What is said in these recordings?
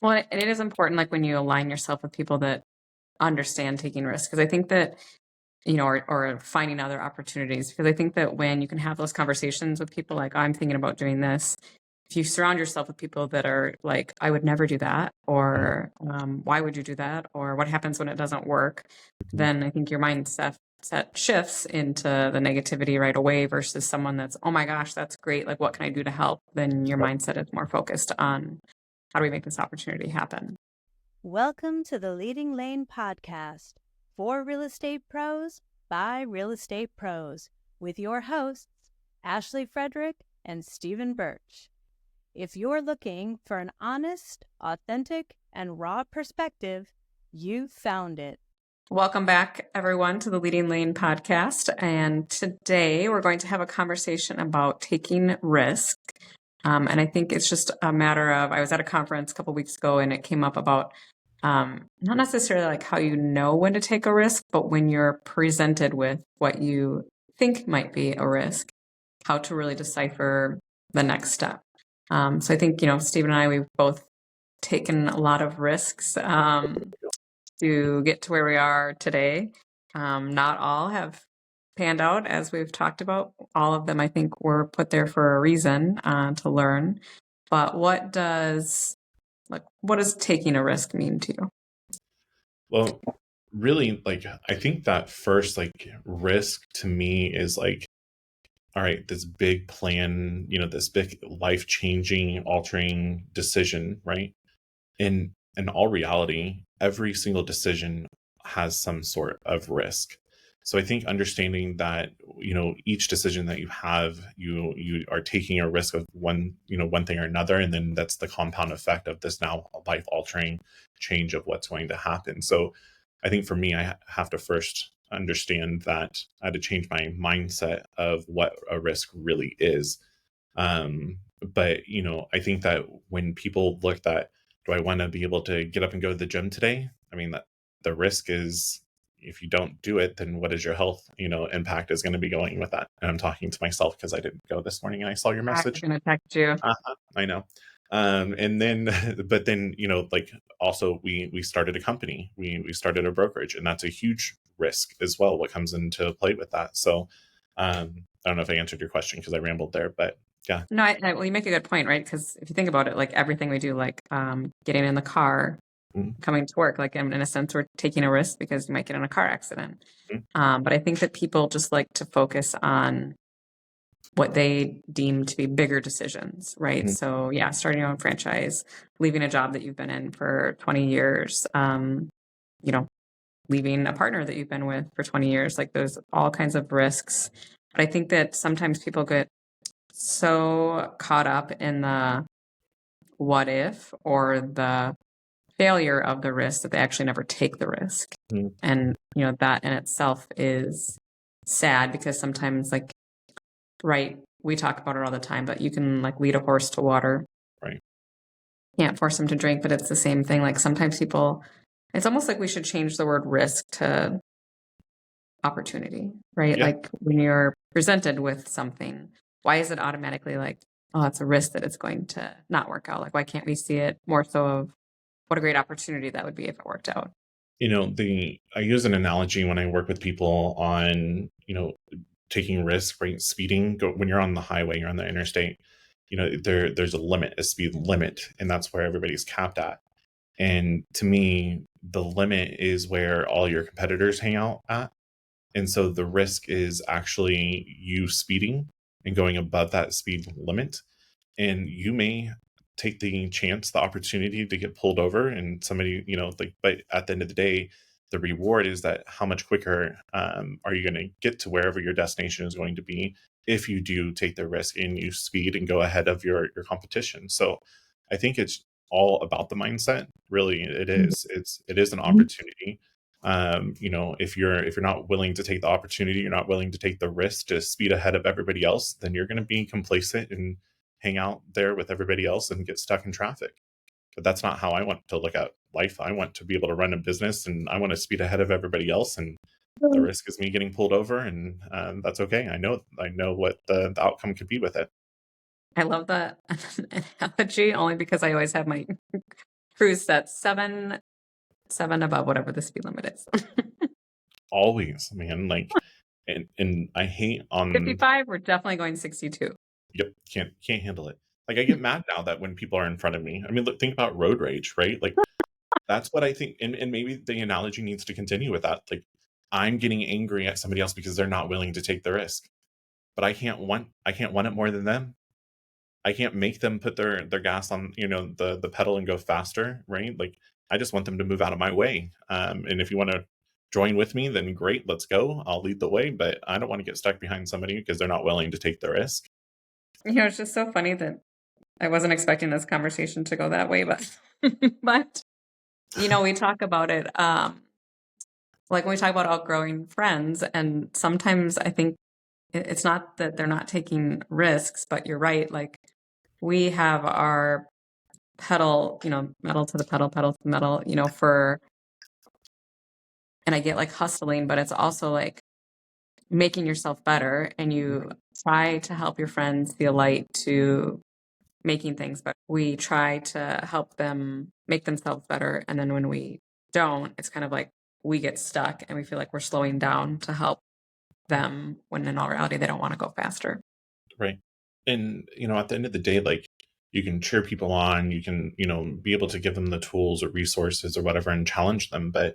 Well, and it is important, like when you align yourself with people that understand taking risks, because I think that, or finding other opportunities, because I think that when you can have those conversations with people like, I'm thinking about doing this, if you surround yourself with people that are like, I would never do that, or why would you do that, or what happens when it doesn't work, then I think your mindset shifts into the negativity right away versus someone that's, oh my gosh, that's great. Like, what can I do to help? Then your mindset is more focused on how do we make this opportunity happen? Welcome to the Leading Lane podcast for real estate pros by real estate pros with your hosts, Ashley Frederick and Stephen Birch. If you're looking for an honest, authentic, and raw perspective, you've found it. Welcome back, everyone, to the Leading Lane podcast. And today we're going to have a conversation about taking risk. And I think it's just a matter of, I was at a conference a couple weeks ago and it came up about not necessarily like how you know when to take a risk, but when you're presented with what you think might be a risk, how to really decipher the next step. So I think, Steve and I, we've both taken a lot of risks to get to where we are today. Not all have panned out, as we've talked about. All of them, I think, were put there for a reason to learn. But what does taking a risk mean to you? Well, really, I think that first, risk to me is all right, this big plan, this big life-changing, altering decision, right? In all reality, every single decision has some sort of risk. So I think understanding that, each decision that you have, you are taking a risk of one thing or another, and then that's the compound effect of this now life-altering change of what's going to happen. So I think for me, I have to first understand that I had to change my mindset of what a risk really is. But I think that when people look at, do I want to be able to get up and go to the gym today? I mean, that the risk is, if you don't do it, then what is your health, impact is going to be going with that. And I'm talking to myself because I didn't go this morning and I saw your message. I'm going to text you. I know. And then, but then, also we started a company, we started a brokerage, and that's a huge risk as well, what comes into play with that. So, I don't know if I answered your question because I rambled there, but yeah. No, well, you make a good point, right? Because if you think about it, like everything we do, like getting in the car, coming to work, like in a sense, we're taking a risk because you might get in a car accident. But I think that people just like to focus on what they deem to be bigger decisions, right? So yeah, starting your own franchise, leaving a job that you've been in for 20 years, leaving a partner that you've been with for 20 years, like there's all kinds of risks. But I think that sometimes people get so caught up in the what if or the failure of the risk that they actually never take the risk. And, that in itself is sad because sometimes right, we talk about it all the time, but you can lead a horse to water. Right. Can't force them to drink, but it's the same thing. Like sometimes people, it's almost like we should change the word risk to opportunity, right? Yeah. Like when you're presented with something, why is it automatically like, oh, it's a risk that it's going to not work out? Like, why can't we see it more so of what a great opportunity that would be if it worked out? I use an analogy when I work with people on, taking risks, right? Speeding, when you're on the highway, you're on the interstate, there's a speed limit, and that's where everybody's capped at. And to me, the limit is where all your competitors hang out at. And so the risk is actually you speeding and going above that speed limit. And you may take the opportunity to get pulled over, and somebody, but at the end of the day, the reward is that how much quicker are you going to get to wherever your destination is going to be if you do take the risk and you speed and go ahead of your competition. So I think it's all about the mindset. Really, it is. It is an opportunity. If you're not willing to take the opportunity, you're not willing to take the risk to speed ahead of everybody else, then you're going to be complacent and hang out there with everybody else and get stuck in traffic. But that's not how I want to look at life. I want to be able to run a business, and I want to speed ahead of everybody else. And the risk is me getting pulled over, and that's okay. I know what the outcome could be with it. I love that analogy only because I always have my cruise set, seven above whatever the speed limit is. Always, man. Like, and I hate on 55, we're definitely going 62. yep, can't handle it. Like I get mad now that when people are in front of me. I mean, look, think about road rage, right? Like that's what I think, and maybe the analogy needs to continue with that. Like I'm getting angry at somebody else because they're not willing to take the risk, but I can't want it more than them. I can't make them put their gas on, the pedal and go faster, right? Like I just want them to move out of my way. And if you want to join with me, then great, let's go. I'll lead the way, but I don't want to get stuck behind somebody because they're not willing to take the risk. It's just so funny that I wasn't expecting this conversation to go that way, but but we talk about it like when we talk about outgrowing friends, and sometimes I think it's not that they're not taking risks, but you're right. Like we have our pedal, metal to the pedal, pedal to the metal, and I get like hustling, but it's also like making yourself better, and you try to help your friends see a light to making things better. We try to help them make themselves better. And then when we don't, it's kind of like we get stuck and we feel like we're slowing down to help them when in all reality, they don't want to go faster. Right. And, at the end of the day, like you can cheer people on, you can, be able to give them the tools or resources or whatever and challenge them, but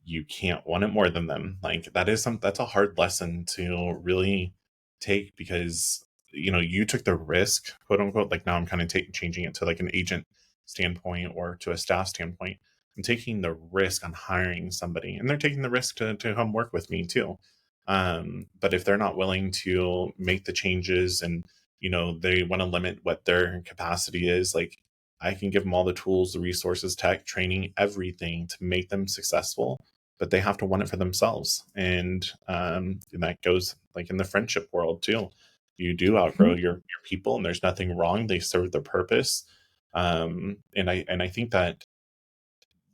you can't want it more than them. Like that's a hard lesson to really take because, you took the risk, quote unquote. Like now I'm kind of changing it to like an agent standpoint or to a staff standpoint. I'm taking the risk on hiring somebody and they're taking the risk to come work with me too. But if they're not willing to make the changes and, they want to limit what their capacity is, like I can give them all the tools, the resources, tech, training, everything to make them successful, but they have to want it for themselves. And that goes like in the friendship world too. You do outgrow your people and there's nothing wrong. They serve their purpose. And I think that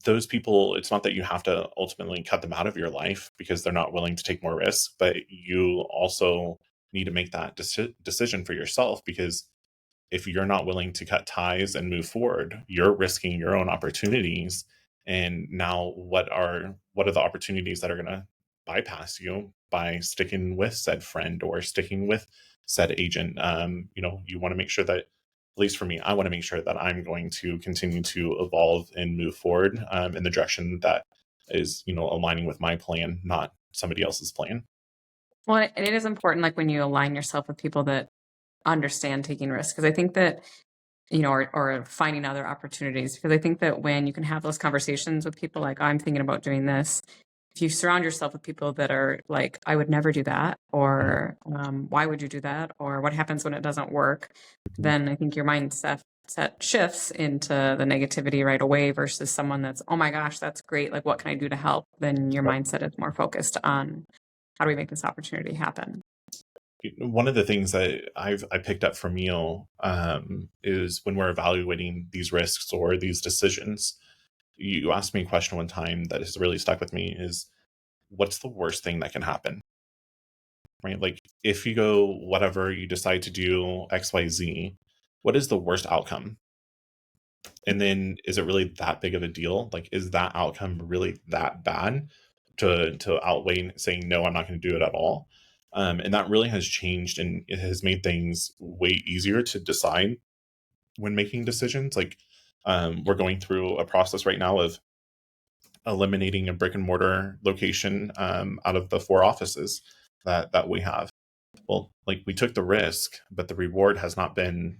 those people, it's not that you have to ultimately cut them out of your life because they're not willing to take more risks, but you also need to make that decision for yourself, because if you're not willing to cut ties and move forward, you're risking your own opportunities. And now what are the opportunities that are going to bypass you by sticking with said friend or sticking with said agent? You want to make sure that, at least for me, I want to make sure that I'm going to continue to evolve and move forward in the direction that is, aligning with my plan, not somebody else's plan. Well, and it is important, like when you align yourself with people that understand taking risks, because I think that, or finding other opportunities, because I think that when you can have those conversations with people like, I'm thinking about doing this, if you surround yourself with people that are like, I would never do that, or why would you do that, or what happens when it doesn't work, then I think your mindset shifts into the negativity right away versus someone that's, oh my gosh, that's great. Like, what can I do to help? Then your mindset is more focused on how do we make this opportunity happen? One of the things that I picked up from you is when we're evaluating these risks or these decisions, you asked me a question one time that has really stuck with me is, what's the worst thing that can happen? Right? Like if you go, whatever, you decide to do XYZ, what is the worst outcome? And then is it really that big of a deal? Like, is that outcome really that bad to outweigh saying, no, I'm not going to do it at all? And that really has changed, and it has made things way easier to decide when making decisions. Like we're going through a process right now of eliminating a brick and mortar location out of the 4 offices that we have. Well, like we took the risk, but the reward has not been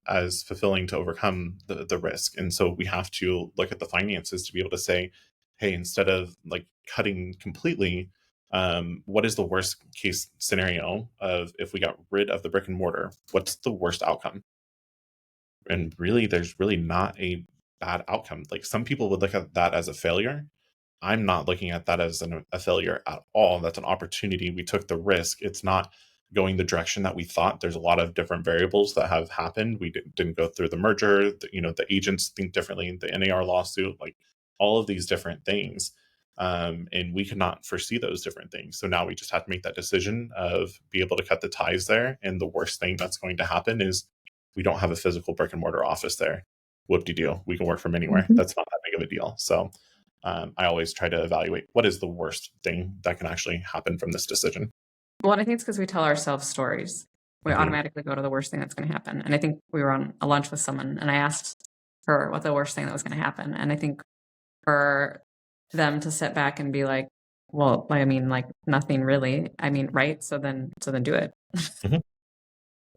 as fulfilling to overcome the risk. And so we have to look at the finances to be able to say, hey, instead of like cutting completely, what is the worst case scenario of if we got rid of the brick and mortar? What's the worst outcome? And really, there's really not a bad outcome. Like some people would look at that as a failure. I'm not looking at that as a failure at all. That's an opportunity. We took the risk. It's not going the direction that we thought. There's a lot of different variables that have happened. We didn't go through the merger. The agents think differently. The NAR lawsuit, like all of these different things. And we could not foresee those different things. So now we just have to make that decision of be able to cut the ties there. And the worst thing that's going to happen is we don't have a physical brick and mortar office there. whoop-de-doo, we can work from anywhere. Mhm. That's not that big of a deal. So I always try to evaluate what is the worst thing that can actually happen from this decision. Well, and I think it's because we tell ourselves stories. We Mhm. automatically go to the worst thing that's going to happen. And I think we were on a lunch with someone, and I asked her what the worst thing that was going to happen. And I think for them to sit back and be like, well, I mean, like nothing really. I mean, right? So then do it. Mhm.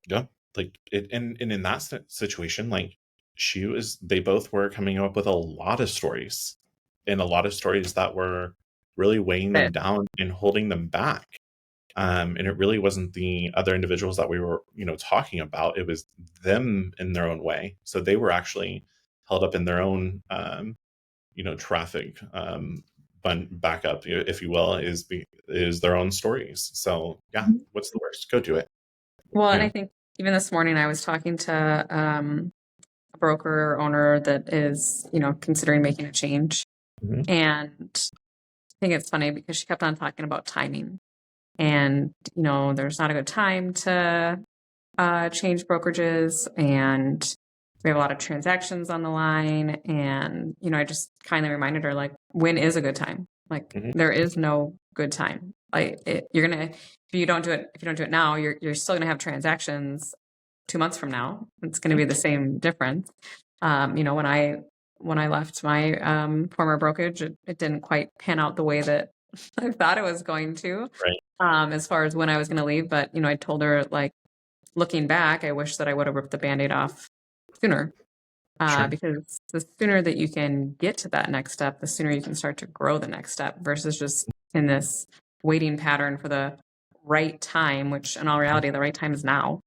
Yeah, like and in that situation, like they both were coming up with a lot of stories, and a lot of stories that were really weighing them But down and holding them back. And it really wasn't the other individuals that we were, talking about. It was them in their own way. So they were actually held up in their own, traffic, backup, if you will, is their own stories. So yeah, what's the worst? Go do it. well, You and I know. think even this morning I was talking to a broker owner that is, considering making a change. Mhm. And I think it's funny because she kept on talking about timing. And, there's not a good time to change brokerages, and we have a lot of transactions on the line. And, I just kindly reminded her, like, when is a good time? Like, Mhm. there is no good time. Like, you're going to, if you don't do it now, you're still going to have transactions 2 months from now. It's going to be the same difference. When I left my former brokerage, it didn't quite pan out the way that I thought it was going to, Right. as far as when I was going to leave. But, I told her, like, looking back, I wish that I would have ripped the Band-Aid off sooner, Sure. because the sooner that you can get to that next step, the sooner you can start to grow the next step versus just in this waiting pattern for the right time, which in all reality, the right time is now.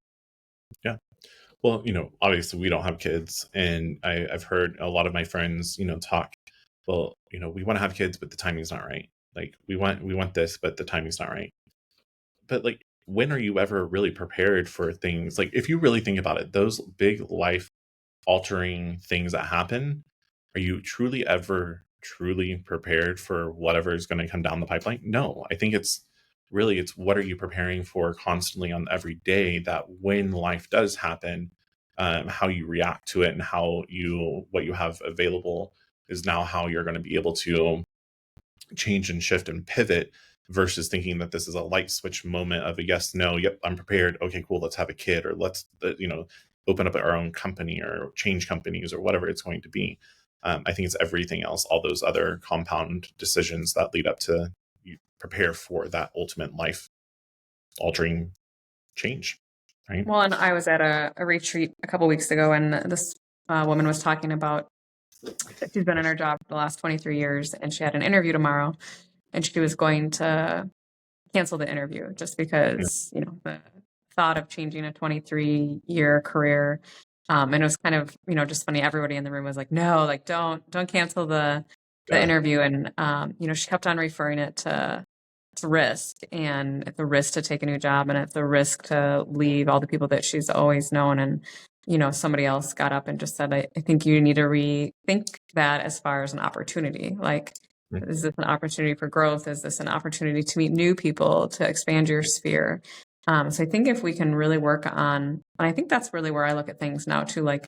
Yeah. Well, obviously we don't have kids, and I've heard a lot of my friends, talk. Well, we want to have kids, but the timing's not right. Like we want this, but the timing's not right. But like, when are you ever really prepared for things? Like, if you really think about it, those big life altering things that happen, are you truly ever truly prepared for whatever is going to come down the pipeline? No, I think it's what are you preparing for constantly on every day, that when life does happen, how you react to it and what you have available is now how you're going to be able to change and shift and pivot, versus thinking that this is a light switch moment of a yes, no, yep, I'm prepared. Okay, cool. Let's have a kid, or let's, open up our own company or change companies or whatever it's going to be. I think it's everything else, all those other compound decisions that lead up to you prepare for that ultimate life altering change. Right. Well, and I was at a retreat a couple weeks ago, and this woman was talking about that she's been in her job for the last 23 years, and she had an interview tomorrow, and she was going to cancel the interview just Yeah. because, the thought of changing a 23-year career. And it was kind of, just funny. Everybody in the room was like, no, like, don't cancel the Yeah. interview. And, she kept on referring it to risk, and it's a risk to take a new job, and it's a risk to leave all the people that she's always known. And, somebody else got up and just said, I think you need to rethink that as far as an opportunity. Like, Mm. is this an opportunity for growth? Is this an opportunity to meet new people, to expand your sphere? So I think if we can really work on, and I think that's really where I look at things now too, like,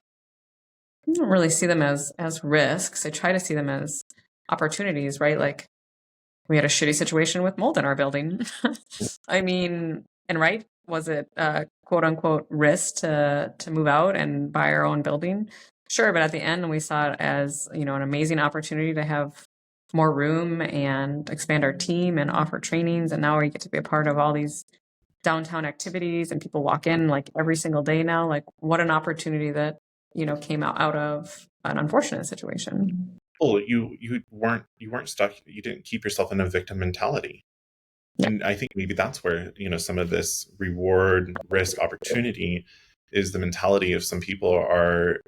I don't really see them as risks. I try to see them as opportunities, right? Like, we had a shitty situation with mold in our building. I mean, and right, was it a quote unquote risk to move out and buy our own building? Sure, but at the end we saw it as, an amazing opportunity to have more room and expand our team and offer trainings, and now we get to be a part of all these downtown activities, and people walk in like every single day now. Like, what an opportunity that, came out of an unfortunate situation. Well, you weren't stuck. You didn't keep yourself in a victim mentality. Yeah. And I think maybe that's where, some of this reward, risk, opportunity is the mentality of some people are,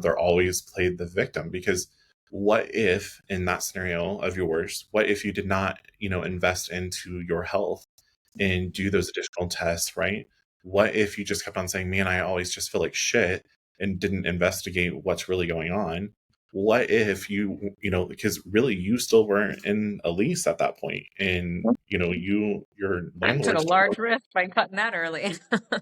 they're always played the victim. Because what if in that scenario of yours, what if you did not, invest into your health and do those additional tests, right? What if you just kept on saying, man, I always just feel like shit, and didn't investigate what's really going on? what if because really you still weren't in a lease at that point, and your I took a landlord's large risk by cutting that early.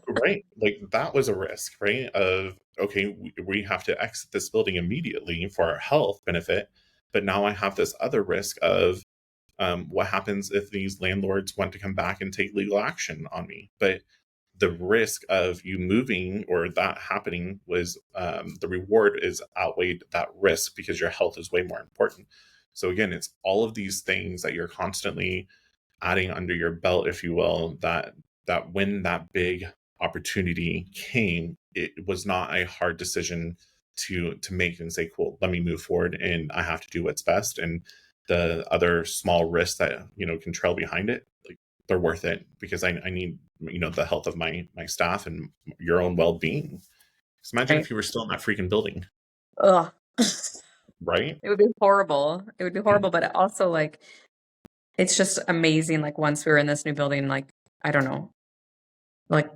right, like that was a risk, right? Of okay, we have to exit this building immediately for our health benefit, but now I have this other risk of what happens if these landlords want to come back and take legal action on me? But the risk of you moving or that happening was the reward is outweighed that risk because your health is way more important. So again, it's all of these things that you're constantly adding under your belt, if you will, that when that big opportunity came, it was not a hard decision to make and say, cool, let me move forward and I have to do what's best. And the other small risks that can trail behind it, like they're worth it because I need the health of my staff and your own well-being. Just imagine Right. if you were still in that freaking building, Ugh. right? It would be horrible. It would be horrible, but also like it's just amazing. Like once we were in this new building, like I don't know, like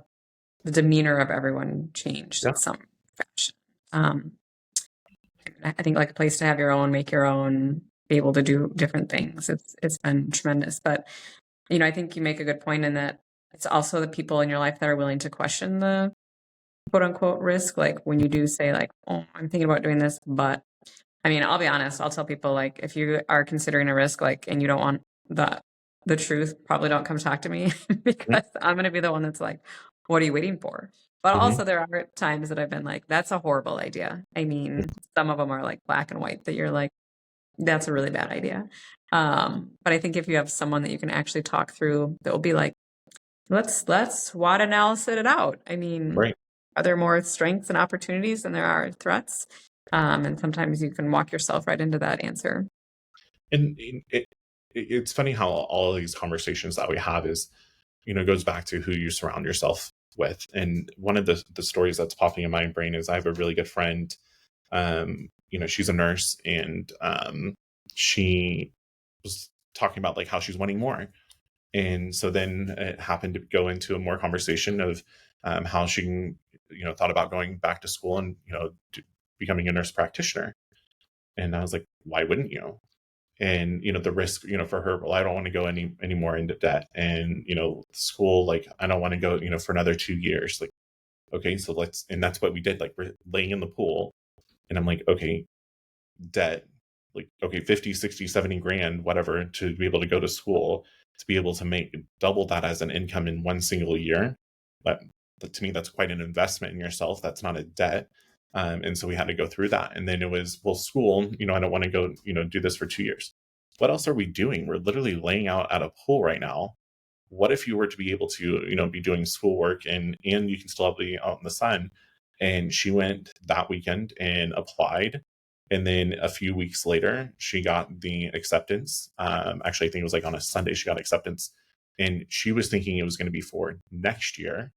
the demeanor of everyone changed Yeah. in some fashion. Um, I think like a place to have your own, make your own, be able to do different things. It's been tremendous. But I think you make a good point in that it's also the people in your life that are willing to question the quote unquote risk. Like when you do say like, oh, I'm thinking about doing this, but I mean, I'll be honest, I'll tell people like if you are considering a risk, like and you don't want the truth, probably don't come talk to me because I'm gonna be the one that's like, what are you waiting for? But Mm-hmm. also there are times that I've been like, that's a horrible idea. I mean, some of them are like black and white that you're like, that's a really bad idea. But I think if you have someone that you can actually talk through, that will be like, let's SWOT analysis it out. I mean, Right. are there more strengths and opportunities than there are threats? And sometimes you can walk yourself right into that answer. And it's funny how all of these conversations that we have is goes back to who you surround yourself with. And one of the stories that's popping in my brain is I have a really good friend. She's a nurse, and she was talking about like how she's wanting more. And so then it happened to go into a more conversation of how she thought about going back to school and becoming a nurse practitioner. And I was like, why wouldn't you? And the risk for her, well, I don't want to go any more into debt, and school, like I don't want to go for another 2 years. Like, okay, so and that's what we did. Like we're laying in the pool, and I'm like, okay, debt, like okay, 50, 60, 70 grand, whatever, to be able to go to school, to be able to make double that as an income in one single year. But to me, that's quite an investment in yourself. That's not a debt. And so we had to go through that. And then it was, well, school, I don't want to go, do this for 2 years. What else are we doing? We're literally laying out at a pool right now. What if you were to be able to, be doing schoolwork and you can still be out in the sun? And she went that weekend and applied. And then a few weeks later, she got the acceptance. Actually, I think it was like on a Sunday, she got acceptance. And she was thinking it was going to be for next year,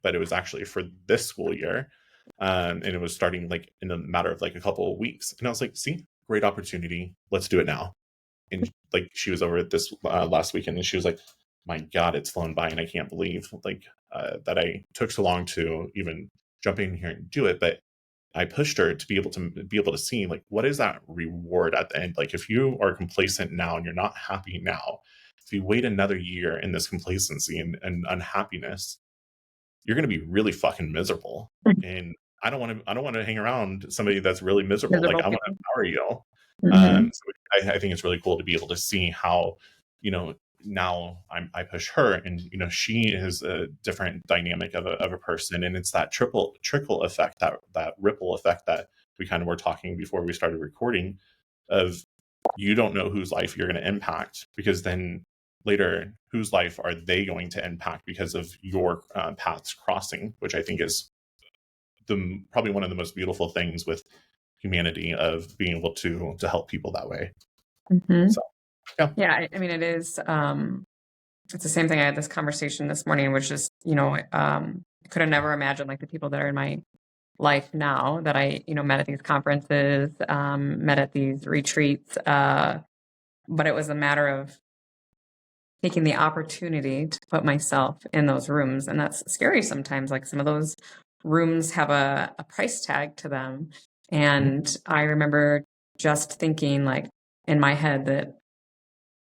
but it was actually for this school year. And it was starting like in a matter of like a couple of weeks. And I was like, see, great opportunity. Let's do it now. And like she was over at this last weekend, and she was like, my God, it's flown by, and I can't believe like that I took so long to even jump in here and do it. But I pushed her to be able to see like what is that reward at the end. Like if you are complacent now and you're not happy now, if you wait another year in this complacency and unhappiness, you're going to be really fucking miserable. And I don't want to hang around somebody that's really miserable. Like Miserable I want to people. empower you. Mm-hmm. So I think it's really cool to be able to see how, now I push her, and she is a different dynamic of a person, and it's that trickle effect, that ripple effect that we kind of were talking before we started recording, of you don't know whose life you're going to impact, because then later whose life are they going to impact because of your paths crossing, which I think is probably one of the most beautiful things with humanity, of being able to help people that way. Mm-hmm. So Yeah, I mean, it is. It's the same thing. I had this conversation this morning, which is, I could have never imagined like the people that are in my life now that I, met at these conferences, met at these retreats. But it was a matter of taking the opportunity to put myself in those rooms. And that's scary sometimes. Like some of those rooms have a price tag to them. And I remember just thinking like in my head that,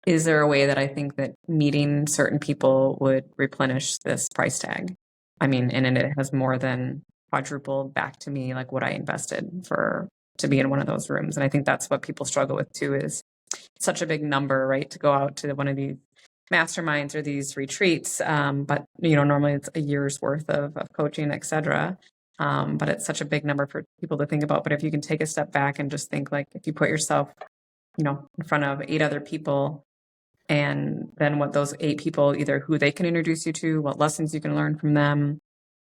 is there a way that I think that meeting certain people would replenish this price tag? I mean, and it has more than quadrupled back to me, like what I invested to be in one of those rooms. And I think that's what people struggle with too, is such a big number, right? To go out to one of these masterminds or these retreats. But, normally it's a year's worth of coaching, et cetera. But it's such a big number for people to think about. But if you can take a step back and just think like, if you put yourself, in front of 8 other people, and then what those 8 people, either who they can introduce you to, what lessons you can learn from them,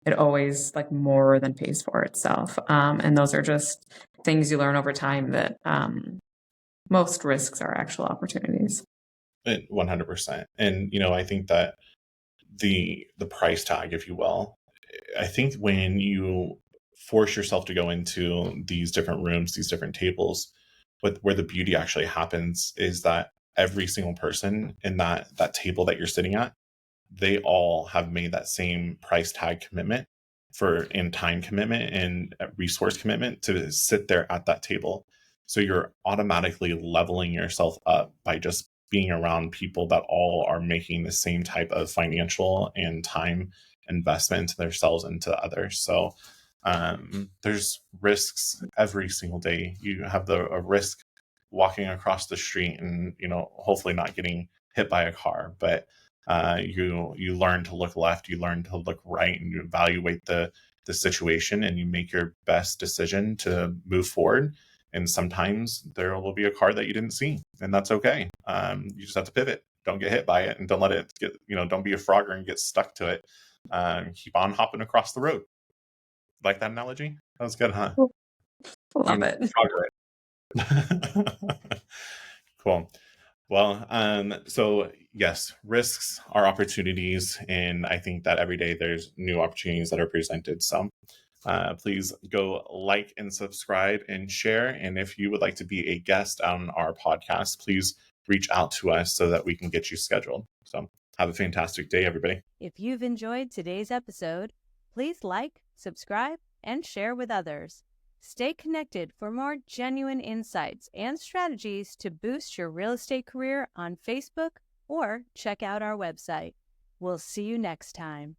it always like more than pays for itself. And those are just things you learn over time that most risks are actual opportunities. 100%. And, I think that the price tag, if you will, I think when you force yourself to go into these different rooms, these different tables, where the beauty actually happens is that every single person in that table that you're sitting at, they all have made that same price tag commitment and time commitment and resource commitment to sit there at that table. So you're automatically leveling yourself up by just being around people that all are making the same type of financial and time investment into themselves and to others. So there's risks every single day. You have a risk walking across the street and, hopefully not getting hit by a car, but you learn to look left, you learn to look right, and you evaluate the situation, and you make your best decision to move forward. And sometimes there will be a car that you didn't see, and that's okay. You just have to pivot. Don't get hit by it, and don't let it get, don't be a Frogger and get stuck to it. Keep on hopping across the road. Like that analogy? That was good, huh? Love it. Frogger it. Cool. Well, so yes, risks are opportunities, and I think that every day there's new opportunities that are presented. So please go like and subscribe and share. And if you would like to be a guest on our podcast, please reach out to us so that we can get you scheduled. So have a fantastic day, everybody. If you've enjoyed today's episode, please like, subscribe, and share with others. Stay connected for more genuine insights and strategies to boost your real estate career on Facebook, or check out our website. We'll see you next time.